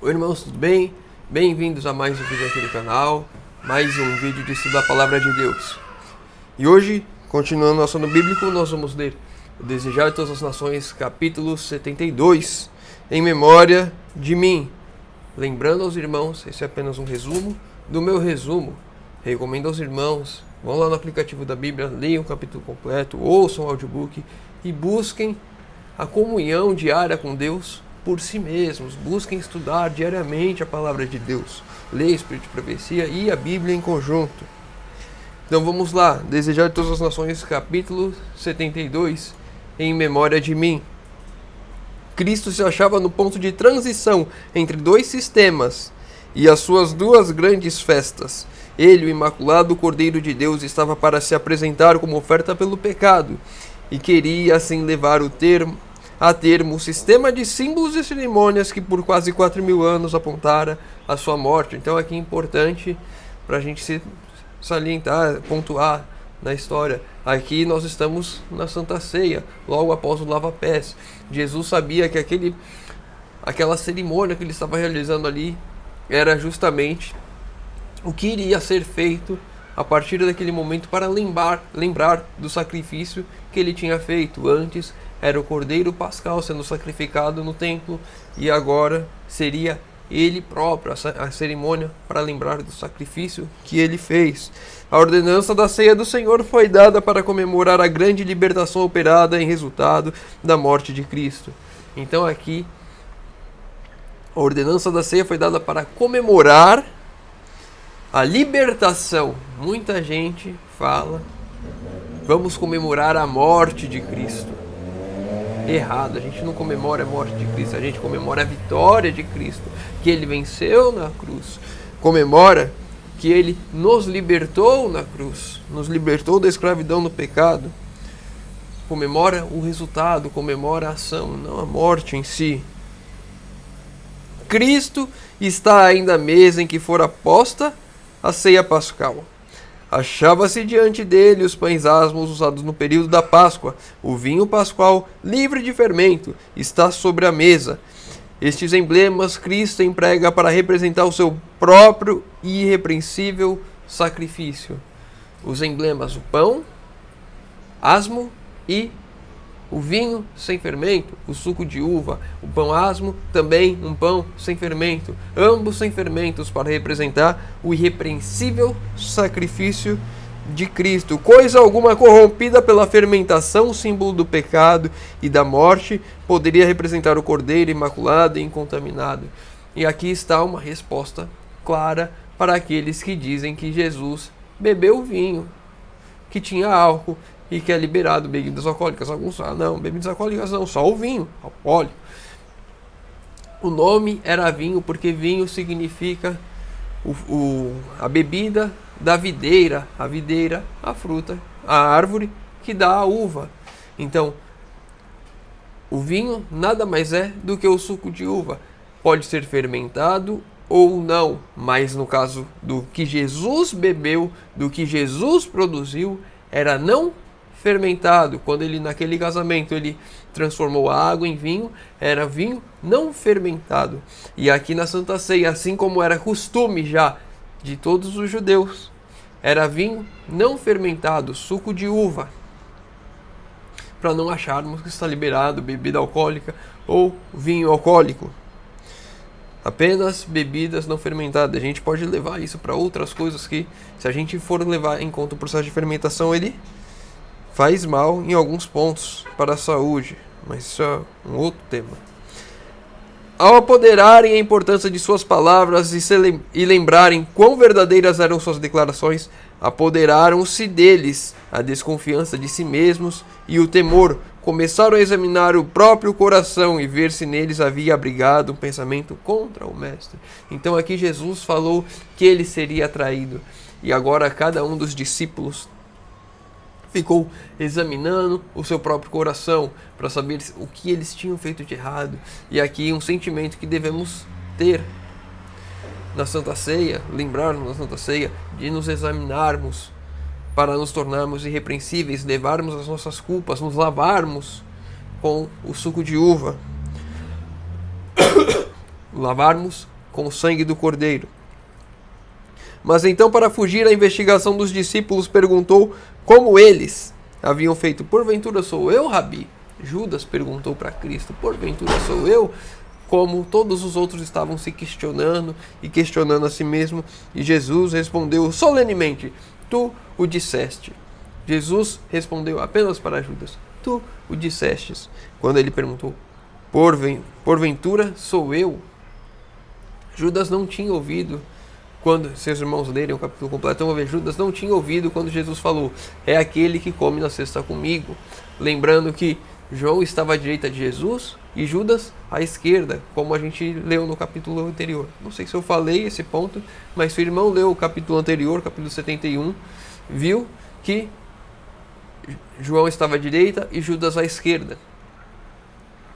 Oi irmãos, tudo bem? Bem-vindos a mais um vídeo aqui do canal, mais um vídeo de estudo da Palavra de Deus. E hoje, continuando o assunto bíblico, nós vamos ler o Desejar de Todas as Nações, capítulo 72, em memória de mim. Lembrando aos irmãos, esse é apenas um resumo do meu resumo. Recomendo aos irmãos, vão lá no aplicativo da Bíblia, leiam o capítulo completo, ouçam o audiobook e busquem a comunhão diária com Deus por si mesmos. Busquem estudar diariamente a palavra de Deus, ler Espírito de Profecia e a Bíblia em conjunto. Então vamos lá, Desejar de Todas as Nações, capítulo 72, em memória de mim. Cristo se achava no ponto de transição entre dois sistemas e as suas duas grandes festas. Ele, o Imaculado Cordeiro de Deus, estava para se apresentar como oferta pelo pecado e queria assim levar a termo o sistema de símbolos e cerimônias que por quase 4.000 anos apontara a sua morte. Então aqui é importante para a gente se salientar, pontuar na história. Aqui nós estamos na Santa Ceia, logo após o lava-pés. Jesus sabia que aquela cerimônia que ele estava realizando ali era justamente o que iria ser feito a partir daquele momento para lembrar do sacrifício que ele tinha feito. Antes era o Cordeiro Pascal sendo sacrificado no templo e agora seria ele próprio, a cerimônia para lembrar do sacrifício que ele fez. A ordenança da ceia do Senhor foi dada para comemorar a grande libertação operada em resultado da morte de Cristo. Então aqui, a ordenança da ceia foi dada para comemorar a libertação. Muita gente fala, vamos comemorar a morte de Cristo. Errado, a gente não comemora a morte de Cristo, a gente comemora a vitória de Cristo, que ele venceu na cruz, comemora que ele nos libertou na cruz, nos libertou da escravidão no pecado, comemora o resultado, comemora a ação, não a morte em si. Cristo está ainda à mesa em que fora posta a ceia pascal. Achava-se diante dele os pães asmos usados no período da Páscoa. O vinho pascual, livre de fermento, está sobre a mesa. Estes emblemas Cristo emprega para representar o seu próprio e irrepreensível sacrifício. Os emblemas, o pão asmo e o vinho sem fermento, o suco de uva. O pão asmo, também um pão sem fermento. Ambos sem fermentos para representar o irrepreensível sacrifício de Cristo. Coisa alguma corrompida pela fermentação, símbolo do pecado e da morte, poderia representar o Cordeiro imaculado e incontaminado. E aqui está uma resposta clara para aqueles que dizem que Jesus bebeu vinho, que tinha álcool, e que é liberado bebidas alcoólicas. Alguns não, bebidas alcoólicas não, só o vinho alcoólico. O nome era vinho porque vinho significa a bebida da videira, a fruta, a árvore que dá a uva. Então, o vinho nada mais é do que o suco de uva. Pode ser fermentado ou não, mas no caso do que Jesus bebeu, do que Jesus produziu, era não fermentado. Quando ele, naquele casamento, ele transformou a água em vinho, era vinho não fermentado. E aqui na Santa Ceia, assim como era costume já de todos os judeus, era vinho não fermentado, suco de uva, para não acharmos que está liberado bebida alcoólica ou vinho alcoólico. Apenas bebidas não fermentadas. A gente pode levar isso para outras coisas que, se a gente for levar em conta o processo de fermentação, ele faz mal em alguns pontos para a saúde, mas isso é um outro tema. Ao apoderarem a importância de suas palavras e lembrarem quão verdadeiras eram suas declarações, apoderaram-se deles a desconfiança de si mesmos e o temor. Começaram a examinar o próprio coração e ver se neles havia abrigado um pensamento contra o Mestre. Então aqui Jesus falou que ele seria traído, e agora cada um dos discípulos ficou examinando o seu próprio coração para saber o que eles tinham feito de errado. E aqui um sentimento que devemos ter na Santa Ceia, lembrarmos na Santa Ceia, de nos examinarmos para nos tornarmos irrepreensíveis, levarmos as nossas culpas, nos lavarmos com o suco de uva. lavarmos com o sangue do Cordeiro. Mas então, para fugir à investigação dos discípulos, perguntou como eles haviam feito. Porventura sou eu, Rabi? Judas perguntou para Cristo, porventura sou eu? Como todos os outros estavam se questionando e questionando a si mesmo, e Jesus respondeu solenemente, tu o disseste. Jesus respondeu apenas para Judas, tu o dissestes. Quando ele perguntou, porventura sou eu? Judas não tinha ouvido, quando seus irmãos lerem o capítulo completo, vão ver, Judas não tinha ouvido quando Jesus falou, é aquele que come na cesta comigo. Lembrando que João estava à direita de Jesus e Judas à esquerda, como a gente leu no capítulo anterior. Não sei se eu falei esse ponto, mas seu irmão leu o capítulo anterior, capítulo 71, viu que João estava à direita e Judas à esquerda.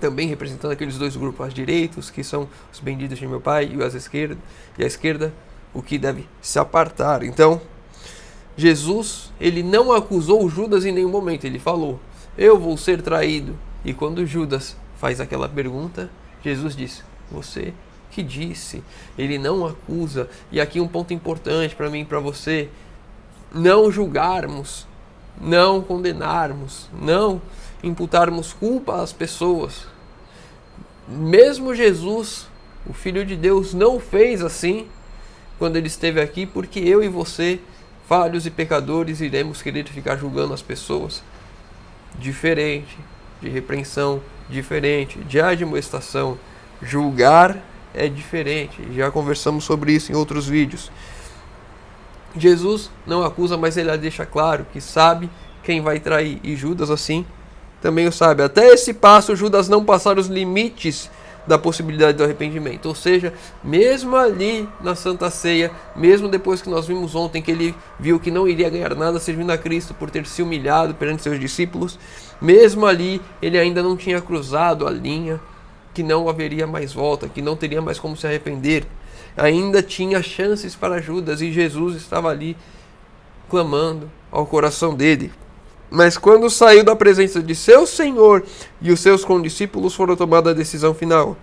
Também representando aqueles dois grupos, as direitos, que são os benditos de meu Pai, e a esquerda, o que deve se apartar. Então, Jesus, ele não acusou Judas em nenhum momento, ele falou, eu vou ser traído. E quando Judas faz aquela pergunta, Jesus disse, você que disse. Ele não acusa. E aqui um ponto importante para mim e para você, não julgarmos, não condenarmos, não imputarmos culpa às pessoas. Mesmo Jesus, o Filho de Deus, não fez assim quando ele esteve aqui, porque eu e você, falhos e pecadores, iremos querer ficar julgando as pessoas. Diferente de repreensão, diferente de admoestação. Julgar é diferente. Já conversamos sobre isso em outros vídeos. Jesus não acusa, mas ele deixa claro que sabe quem vai trair. E Judas, assim, também o sabe. Até esse passo, Judas não passar os limites da possibilidade do arrependimento. Ou seja, mesmo ali na Santa Ceia, mesmo depois que nós vimos ontem que ele viu que não iria ganhar nada servindo a Cristo por ter se humilhado perante seus discípulos, mesmo ali ele ainda não tinha cruzado a linha que não haveria mais volta, que não teria mais como se arrepender. Ainda tinha chances para Judas e Jesus estava ali clamando ao coração dele. Mas quando saiu da presença de seu Senhor e os seus condiscípulos, foram tomada a decisão final.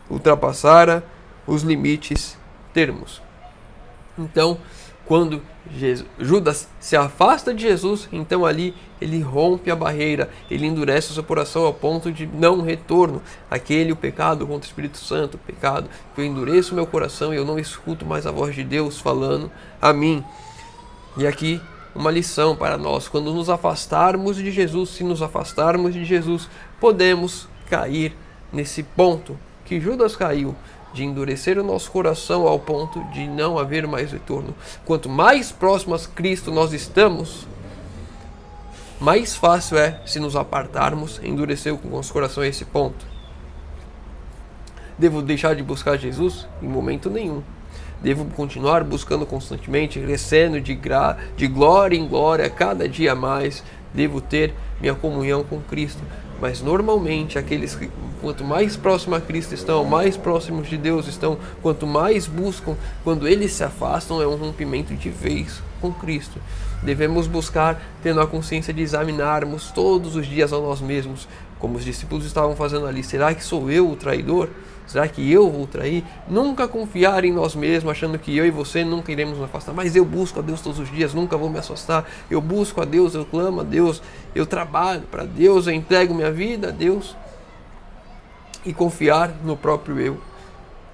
Ultrapassara os limites termos. Então, quando Judas se afasta de Jesus, então ali ele rompe a barreira, ele endurece o seu coração ao ponto de não retorno. O pecado contra o Espírito Santo, o pecado que eu endureço o meu coração e eu não escuto mais a voz de Deus falando a mim. E aqui uma lição para nós, quando nos afastarmos de Jesus, se nos afastarmos de Jesus, podemos cair nesse ponto que Judas caiu, de endurecer o nosso coração ao ponto de não haver mais retorno. Quanto mais próximos a Cristo nós estamos, mais fácil é se nos apartarmos, endurecer o nosso coração a esse ponto. Devo deixar de buscar Jesus? Em momento nenhum. Devo continuar buscando constantemente, crescendo de glória em glória, cada dia mais. Devo ter minha comunhão com Cristo. Mas normalmente aqueles que quanto mais próximos a Cristo estão, mais próximos de Deus estão, quanto mais buscam, quando eles se afastam, é um rompimento de vez com Cristo. Devemos buscar, tendo a consciência de examinarmos todos os dias a nós mesmos, como os discípulos estavam fazendo ali. Será que sou eu o traidor? Será que eu vou trair? Nunca confiar em nós mesmos, achando que eu e você nunca iremos nos afastar. Mas eu busco a Deus todos os dias, nunca vou me afastar. Eu busco a Deus, eu clamo a Deus, eu trabalho para Deus, eu entrego minha vida a Deus. E confiar no próprio eu.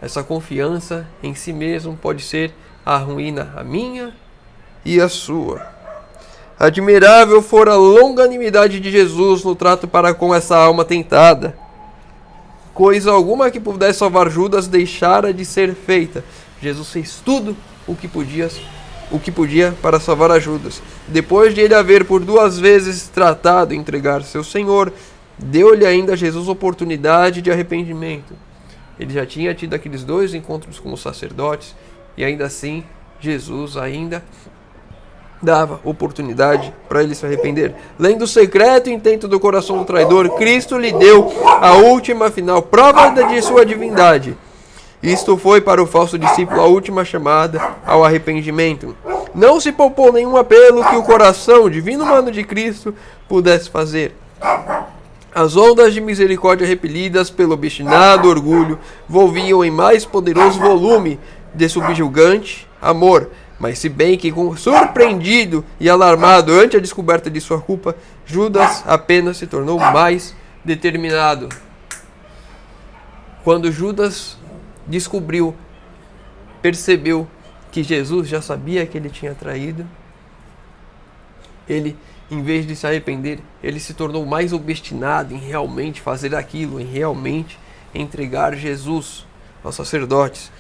Essa confiança em si mesmo pode ser a ruína, a minha e a sua. Admirável fora a longanimidade de Jesus no trato para com essa alma tentada. Coisa alguma que pudesse salvar Judas deixara de ser feita. Jesus fez tudo o que podia para salvar a Judas. Depois de ele haver por 2 vezes tratado de entregar seu Senhor, deu-lhe ainda a Jesus oportunidade de arrependimento. Ele já tinha tido aqueles 2 encontros com os sacerdotes e ainda assim Jesus ainda dava oportunidade para ele se arrepender. Lendo o secreto intento do coração do traidor, Cristo lhe deu a última final prova de sua divindade. Isto foi para o falso discípulo a última chamada ao arrependimento. Não se poupou nenhum apelo que o coração divino humano de Cristo pudesse fazer. As ondas de misericórdia repelidas pelo obstinado orgulho volviam em mais poderoso volume de subjugante amor. Mas se bem que, surpreendido e alarmado ante a descoberta de sua culpa, Judas apenas se tornou mais determinado. Quando Judas percebeu que Jesus já sabia que ele tinha traído, ele, em vez de se arrepender, ele se tornou mais obstinado em realmente fazer aquilo, em realmente entregar Jesus aos sacerdotes.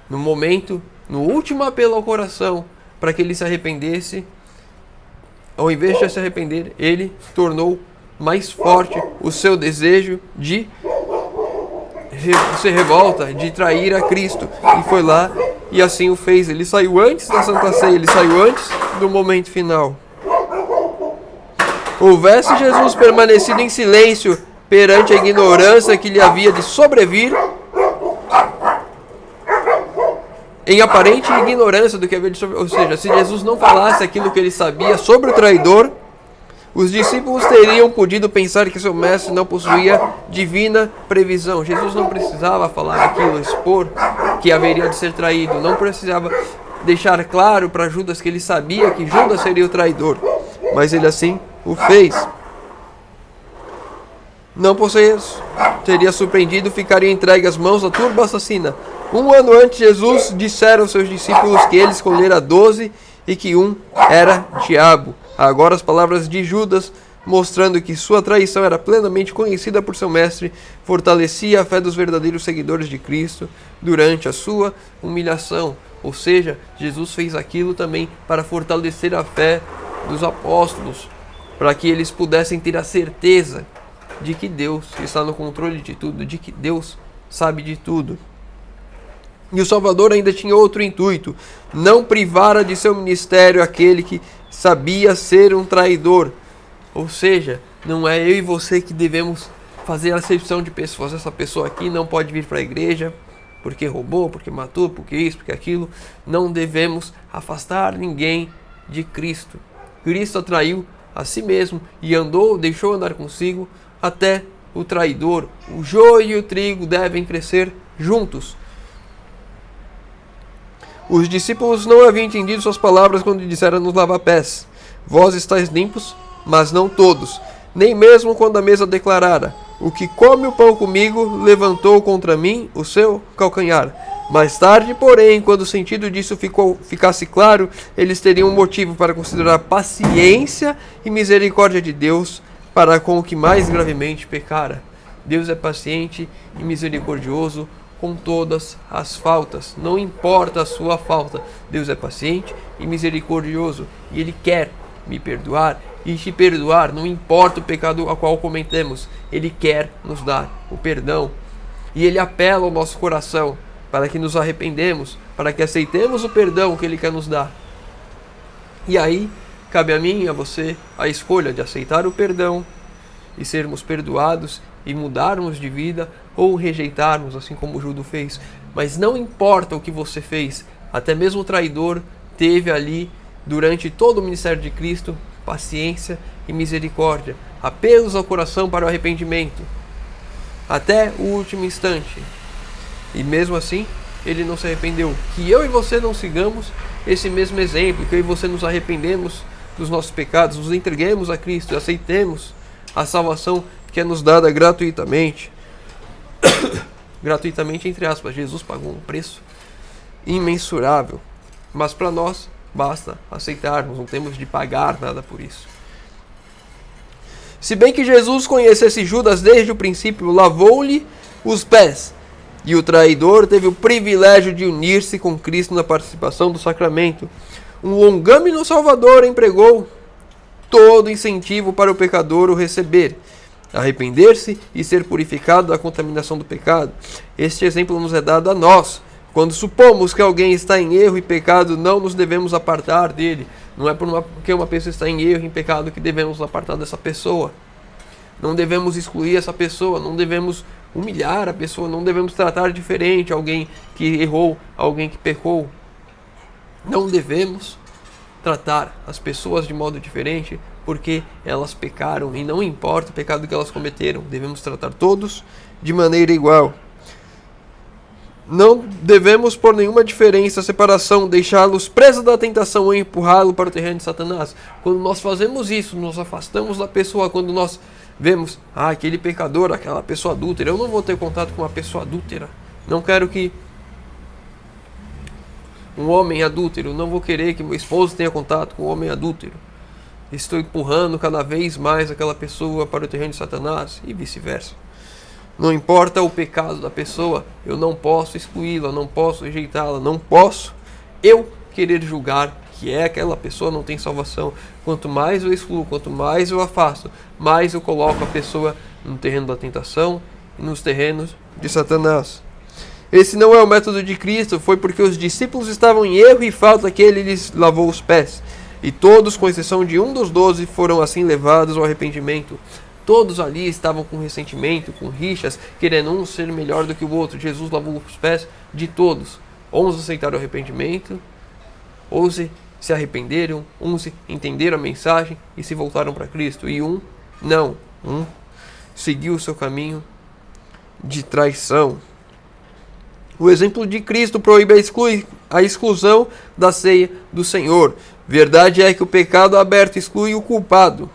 No último apelo ao coração, para que ele se arrependesse, ao invés de se arrepender, ele tornou mais forte o seu desejo de se revolta, de trair a Cristo. E foi lá e assim o fez. Ele saiu antes da Santa Ceia, ele saiu antes do momento final. Houvesse Jesus permanecido em silêncio perante a ignorância que lhe havia de sobrevir, em aparente ignorância do que havia de sobrevir, ou seja, se Jesus não falasse aquilo que ele sabia sobre o traidor, os discípulos teriam podido pensar que seu mestre não possuía divina previsão. Jesus não precisava falar aquilo, expor que haveria de ser traído. Não precisava deixar claro para Judas que ele sabia que Judas seria o traidor. Mas ele assim o fez. Não teria surpreendido, ficaria entregue às mãos da turba assassina. 1 ano antes, Jesus dissera aos seus discípulos que ele escolhera 12 e que um era diabo. Agora as palavras de Judas, mostrando que sua traição era plenamente conhecida por seu mestre, fortalecia a fé dos verdadeiros seguidores de Cristo durante a sua humilhação. Ou seja, Jesus fez aquilo também para fortalecer a fé dos apóstolos, para que eles pudessem ter a certeza de que Deus está no controle de tudo, de que Deus sabe de tudo. E o Salvador ainda tinha outro intuito: não privara de seu ministério aquele que sabia ser um traidor. Ou seja, não é eu e você que devemos fazer a acepção de pessoas. Essa pessoa aqui não pode vir para a igreja porque roubou, porque matou, porque isso, porque aquilo. Não devemos afastar ninguém de Cristo. Cristo atraiu a si mesmo e deixou andar consigo até o traidor. O joio e o trigo devem crescer juntos. Os discípulos não haviam entendido suas palavras quando disseram nos lava-pés: vós estáis limpos, mas não todos. Nem mesmo quando a mesa declarara: o que come o pão comigo levantou contra mim o seu calcanhar. Mais tarde, porém, quando o sentido disso ficasse claro, eles teriam um motivo para considerar a paciência e misericórdia de Deus para com o que mais gravemente pecara. Deus é paciente e misericordioso com todas as faltas. Não importa a sua falta, Deus é paciente e misericordioso e Ele quer me perdoar e te perdoar. Não importa o pecado a qual cometemos, Ele quer nos dar o perdão e Ele apela ao nosso coração para que nos arrependemos, para que aceitemos o perdão que Ele quer nos dar. E aí cabe a mim e a você a escolha de aceitar o perdão e sermos perdoados e mudarmos de vida, ou rejeitarmos, assim como Judas fez. Mas não importa o que você fez, até mesmo o traidor teve ali, durante todo o ministério de Cristo, paciência e misericórdia, apelos ao coração para o arrependimento, até o último instante. E mesmo assim, ele não se arrependeu. Que eu e você não sigamos esse mesmo exemplo, que eu e você nos arrependemos dos nossos pecados, nos entreguemos a Cristo e aceitemos a salvação que é nos dada gratuitamente. Gratuitamente, entre aspas. Jesus pagou um preço imensurável, mas para nós basta aceitarmos, não temos de pagar nada por isso. Se bem que Jesus conhecesse Judas desde o princípio, lavou-lhe os pés, e o traidor teve o privilégio de unir-se com Cristo na participação do sacramento. Um longâmino Salvador empregou todo incentivo para o pecador o receber, arrepender-se e ser purificado da contaminação do pecado. Este exemplo nos é dado a nós. Quando supomos que alguém está em erro e pecado, não nos devemos apartar dele. Não é porque uma pessoa está em erro e em pecado que devemos nos apartar dessa pessoa. Não devemos excluir essa pessoa, não devemos humilhar a pessoa, não devemos tratar diferente alguém que errou, alguém que pecou. Não devemos tratar as pessoas de modo diferente, porque elas pecaram, e não importa o pecado que elas cometeram, devemos tratar todos de maneira igual. Não devemos por nenhuma diferença, separação, deixá-los presos da tentação ou empurrá-lo para o terreno de Satanás. Quando nós fazemos isso, nos afastamos da pessoa. Quando nós vemos, aquele pecador, aquela pessoa adúltera, eu não vou ter contato com uma pessoa adúltera. Não quero que um homem adúltero, não vou querer que meu esposo tenha contato com um homem adúltero. Estou empurrando cada vez mais aquela pessoa para o terreno de Satanás e vice-versa. Não importa o pecado da pessoa, eu não posso excluí-la, não posso rejeitá-la, não posso eu querer julgar que aquela pessoa não tem salvação. Quanto mais eu excluo, quanto mais eu afasto, mais eu coloco a pessoa no terreno da tentação e nos terrenos de Satanás. Esse não é o método de Cristo, foi porque os discípulos estavam em erro e falta que ele lhes lavou os pés. E todos, com exceção de um dos 12, foram assim levados ao arrependimento. Todos ali estavam com ressentimento, com rixas, querendo um ser melhor do que o outro. Jesus lavou os pés de todos. 11 aceitaram o arrependimento, 11 se arrependeram, 11 entenderam a mensagem e se voltaram para Cristo. E um seguiu o seu caminho de traição. O exemplo de Cristo proíbe a exclusão da ceia do Senhor. Verdade é que o pecado aberto exclui o culpado.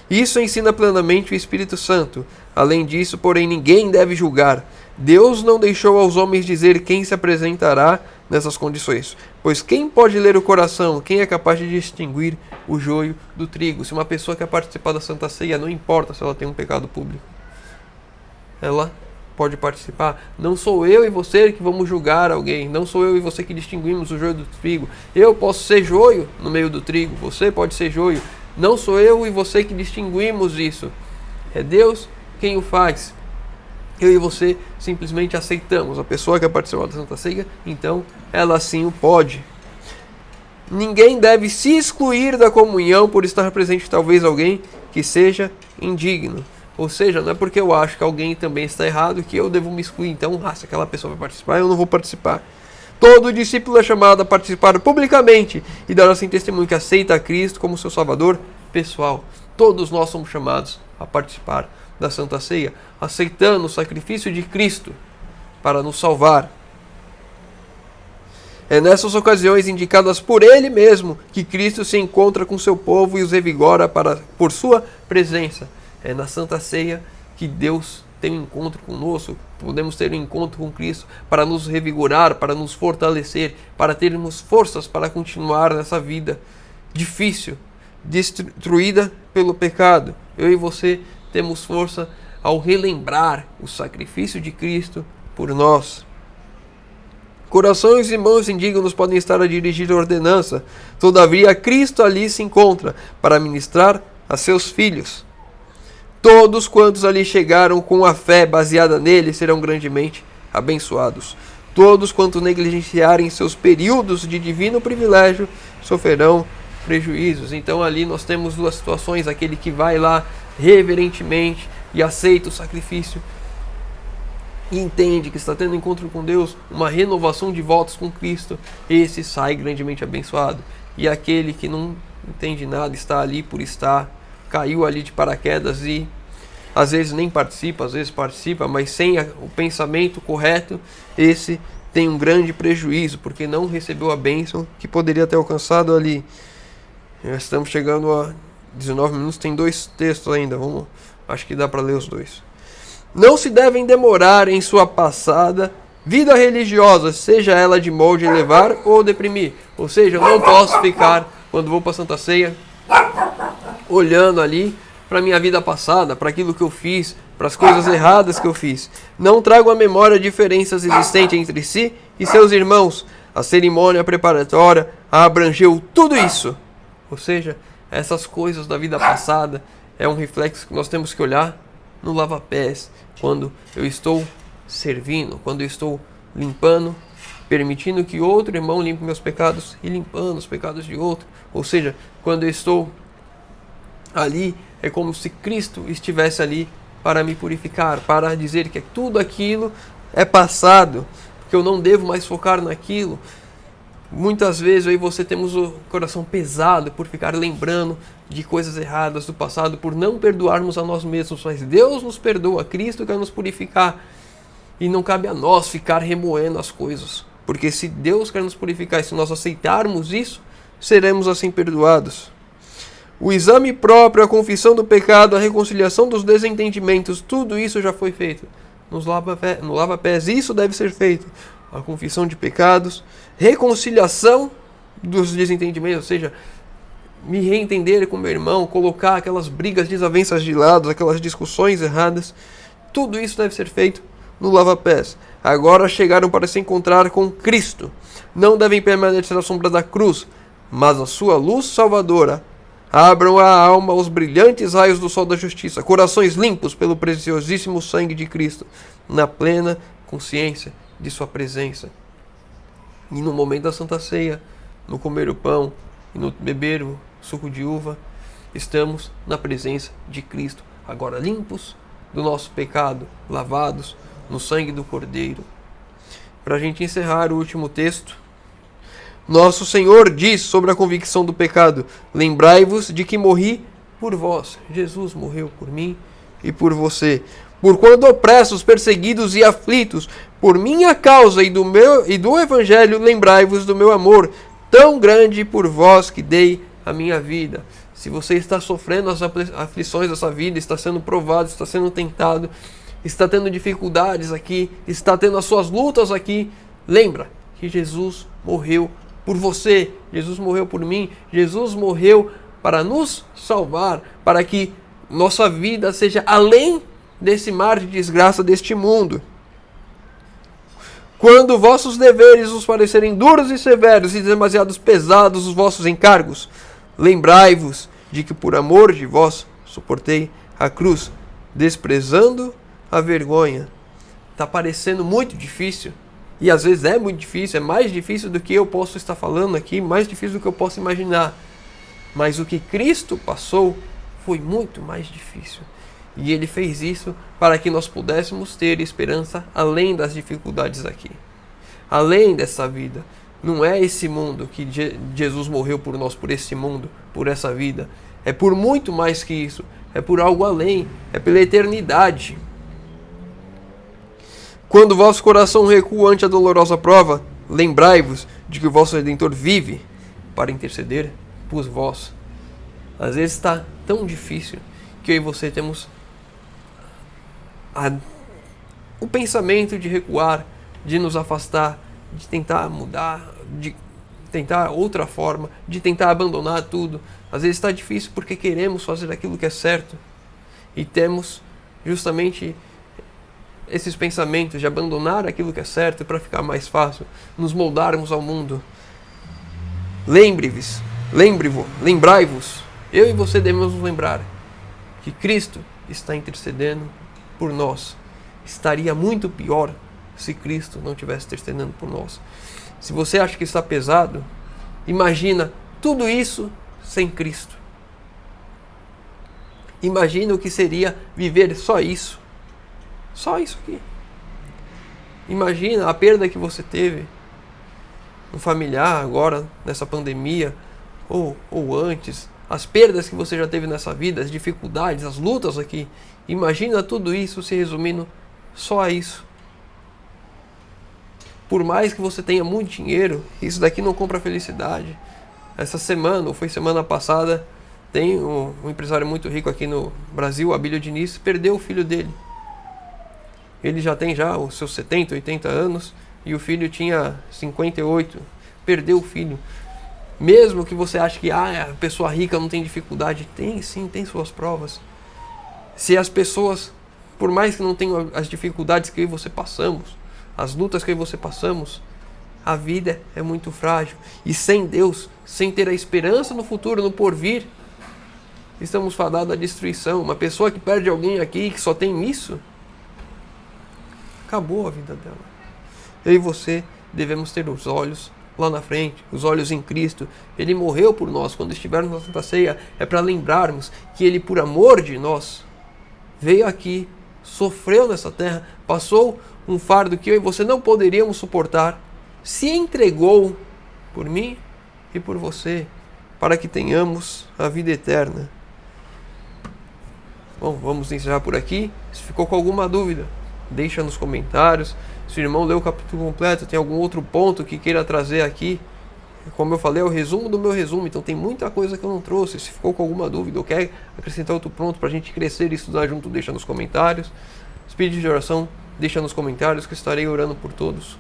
Isso ensina plenamente o Espírito Santo. Além disso, porém, ninguém deve julgar. Deus não deixou aos homens dizer quem se apresentará nessas condições. Pois quem pode ler o coração? Quem é capaz de distinguir o joio do trigo? Se uma pessoa quer participar da Santa Ceia, não importa se ela tem um pecado público, ela pode participar. Não sou eu e você que vamos julgar alguém. Não sou eu e você que distinguimos o joio do trigo. Eu posso ser joio no meio do trigo. Você pode ser joio. Não sou eu e você que distinguimos isso. É Deus quem o faz. Eu e você simplesmente aceitamos. A pessoa que participar da Santa Ceia, então ela sim o pode. Ninguém deve se excluir da comunhão por estar presente talvez alguém que seja indigno. Ou seja, não é porque eu acho que alguém também está errado que eu devo me excluir. Então, se aquela pessoa vai participar, eu não vou participar. Todo discípulo é chamado a participar publicamente e dar assim testemunho que aceita a Cristo como seu Salvador pessoal. Todos nós somos chamados a participar da Santa Ceia, aceitando o sacrifício de Cristo para nos salvar. É nessas ocasiões indicadas por Ele mesmo que Cristo se encontra com seu povo e os revigora por sua presença. É na Santa Ceia que Deus tem um encontro conosco, podemos ter um encontro com Cristo para nos revigorar, para nos fortalecer, para termos forças para continuar nessa vida difícil, destruída pelo pecado. Eu e você temos força ao relembrar o sacrifício de Cristo por nós. Corações e mãos indignos podem estar a dirigir a ordenança, todavia Cristo ali se encontra para ministrar a seus filhos. Todos quantos ali chegaram com a fé baseada nele serão grandemente abençoados. Todos quantos negligenciarem seus períodos de divino privilégio sofrerão prejuízos. Então ali nós temos duas situações: aquele que vai lá reverentemente e aceita o sacrifício e entende que está tendo encontro com Deus, uma renovação de votos com Cristo, esse sai grandemente abençoado. E aquele que não entende nada, está ali por estar, caiu ali de paraquedas e às vezes nem participa, às vezes participa, mas sem o pensamento correto, esse tem um grande prejuízo, porque não recebeu a bênção que poderia ter alcançado ali. Já estamos chegando a 19 minutos, tem 2 textos ainda, acho que dá para ler os 2. Não se devem demorar em sua passada vida religiosa, seja ela de molde elevar ou deprimir. Ou seja, eu não posso ficar, quando vou para a Santa Ceia, olhando ali para a minha vida passada, para aquilo que eu fiz, para as coisas erradas que eu fiz. Não trago à memória diferenças existentes entre si e seus irmãos. A cerimônia preparatória abrangeu tudo isso. Ou seja, essas coisas da vida passada é um reflexo que nós temos que olhar no lava-pés, quando eu estou servindo, quando eu estou limpando, permitindo que outro irmão limpe meus pecados e limpando os pecados de outro. Ou seja, quando eu estou ali, é como se Cristo estivesse ali para me purificar, para dizer que tudo aquilo é passado, que eu não devo mais focar naquilo. Muitas vezes eu e você temos o coração pesado por ficar lembrando de coisas erradas do passado, por não perdoarmos a nós mesmos, mas Deus nos perdoa, Cristo quer nos purificar, e não cabe a nós ficar remoendo as coisas, porque se Deus quer nos purificar e se nós aceitarmos isso, seremos assim perdoados. O exame próprio, a confissão do pecado, a reconciliação dos desentendimentos, tudo isso já foi feito no lava-pés, isso deve ser feito. A confissão de pecados, reconciliação dos desentendimentos, ou seja, me reentender com meu irmão, colocar aquelas brigas, desavenças de lado, aquelas discussões erradas, tudo isso deve ser feito no lava-pés. Agora chegaram para se encontrar com Cristo, não devem permanecer à sombra da cruz, mas a sua luz salvadora. Abram a alma aos brilhantes raios do sol da justiça, corações limpos pelo preciosíssimo sangue de Cristo, na plena consciência de sua presença. E no momento da Santa Ceia, no comer o pão e no beber o suco de uva, estamos na presença de Cristo, agora limpos do nosso pecado, lavados no sangue do Cordeiro. Para a gente encerrar o último texto, nosso Senhor diz sobre a convicção do pecado: lembrai-vos de que morri por vós. Jesus morreu por mim e por você. Porquanto opressos, perseguidos e aflitos, por minha causa e do Evangelho, lembrai-vos do meu amor, tão grande por vós que dei a minha vida. Se você está sofrendo as aflições dessa vida, está sendo provado, está sendo tentado, está tendo dificuldades aqui, está tendo as suas lutas aqui, lembra que Jesus morreu por você, Jesus morreu por mim, Jesus morreu para nos salvar, para que nossa vida seja além desse mar de desgraça deste mundo. Quando vossos deveres vos parecerem duros e severos e demasiados pesados os vossos encargos, lembrai-vos de que por amor de vós suportei a cruz, desprezando a vergonha. Está parecendo muito difícil, e às vezes é muito difícil, é mais difícil do que eu posso estar falando aqui, mais difícil do que eu posso imaginar. Mas o que Cristo passou foi muito mais difícil. E Ele fez isso para que nós pudéssemos ter esperança além das dificuldades aqui. Além dessa vida. Não é esse mundo que Jesus morreu por nós, por esse mundo, por essa vida. É por muito mais que isso. É por algo além. É pela eternidade. Quando o vosso coração recua ante a dolorosa prova, lembrai-vos de que o vosso Redentor vive para interceder por vós. Às vezes está tão difícil que eu e você temos o pensamento de recuar, de nos afastar, de tentar mudar, de tentar outra forma, de tentar abandonar tudo. Às vezes está difícil porque queremos fazer aquilo que é certo e temos justamente esses pensamentos de abandonar aquilo que é certo para ficar mais fácil, nos moldarmos ao mundo. Lembrai-vos, eu e você devemos nos lembrar que Cristo está intercedendo por nós. Estaria muito pior se Cristo não estivesse intercedendo por nós. Se você acha que está pesado, imagina tudo isso sem Cristo. Imagina o que seria viver só isso. Só isso aqui. Imagina a perda que você teve, um familiar agora, nessa pandemia, ou antes, as perdas que você já teve nessa vida, as dificuldades, as lutas aqui. Imagina tudo isso se resumindo só a isso. Por mais que você tenha muito dinheiro, isso daqui não compra felicidade. Essa semana, ou foi semana passada, tem um empresário muito rico aqui no Brasil, Abílio Diniz, perdeu o filho dele. Ele já tem os seus 70, 80 anos e o filho tinha 58. Perdeu o filho. Mesmo que você ache que a pessoa rica não tem dificuldade, tem sim, tem suas provas. Se as pessoas, por mais que não tenham as dificuldades que eu e você passamos, as lutas que eu e você passamos, a vida é muito frágil. E sem Deus, sem ter a esperança no futuro, no porvir, estamos fadados à destruição. Uma pessoa que perde alguém aqui, que só tem isso, acabou a vida dela. Eu e você devemos ter os olhos lá na frente, os olhos em Cristo. Ele morreu por nós. Quando estivermos na Santa Ceia, é para lembrarmos que Ele, por amor de nós, veio aqui, sofreu nessa terra, passou um fardo que eu e você não poderíamos suportar, se entregou por mim e por você, para que tenhamos a vida eterna. Bom, vamos encerrar por aqui. Se ficou com alguma dúvida, deixa nos comentários. Se o irmão leu o capítulo completo, tem algum outro ponto que queira trazer aqui, como eu falei, é o resumo do meu resumo, então tem muita coisa que eu não trouxe. Se ficou com alguma dúvida ou quer acrescentar outro ponto para a gente crescer e estudar junto, deixa nos comentários. Os pedidos de oração, deixa nos comentários que estarei orando por todos.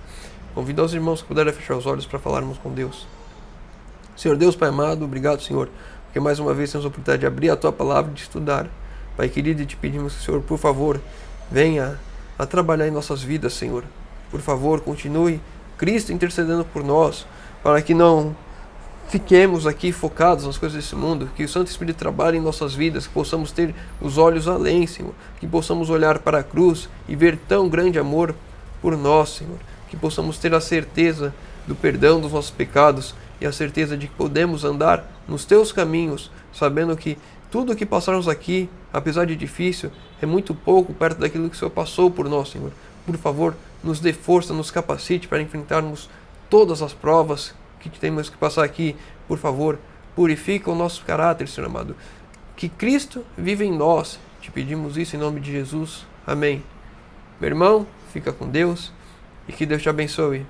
Convido os irmãos que puderem fechar os olhos para falarmos com Deus. Senhor Deus, Pai amado, obrigado, Senhor, porque mais uma vez temos a oportunidade de abrir a Tua Palavra e de estudar. Pai querido, e te pedimos que, Senhor, por favor, venha a trabalhar em nossas vidas, Senhor. Por favor, continue Cristo intercedendo por nós, para que não fiquemos aqui focados nas coisas desse mundo, que o Santo Espírito trabalhe em nossas vidas, que possamos ter os olhos além, Senhor, que possamos olhar para a cruz e ver tão grande amor por nós, Senhor, que possamos ter a certeza do perdão dos nossos pecados e a certeza de que podemos andar nos Teus caminhos, sabendo que tudo o que passarmos aqui, apesar de difícil, é muito pouco perto daquilo que o Senhor passou por nós, Senhor. Por favor, nos dê força, nos capacite para enfrentarmos todas as provas que temos que passar aqui. Por favor, purifica o nosso caráter, Senhor amado. Que Cristo vive em nós. Te pedimos isso em nome de Jesus. Amém. Meu irmão, fica com Deus e que Deus te abençoe.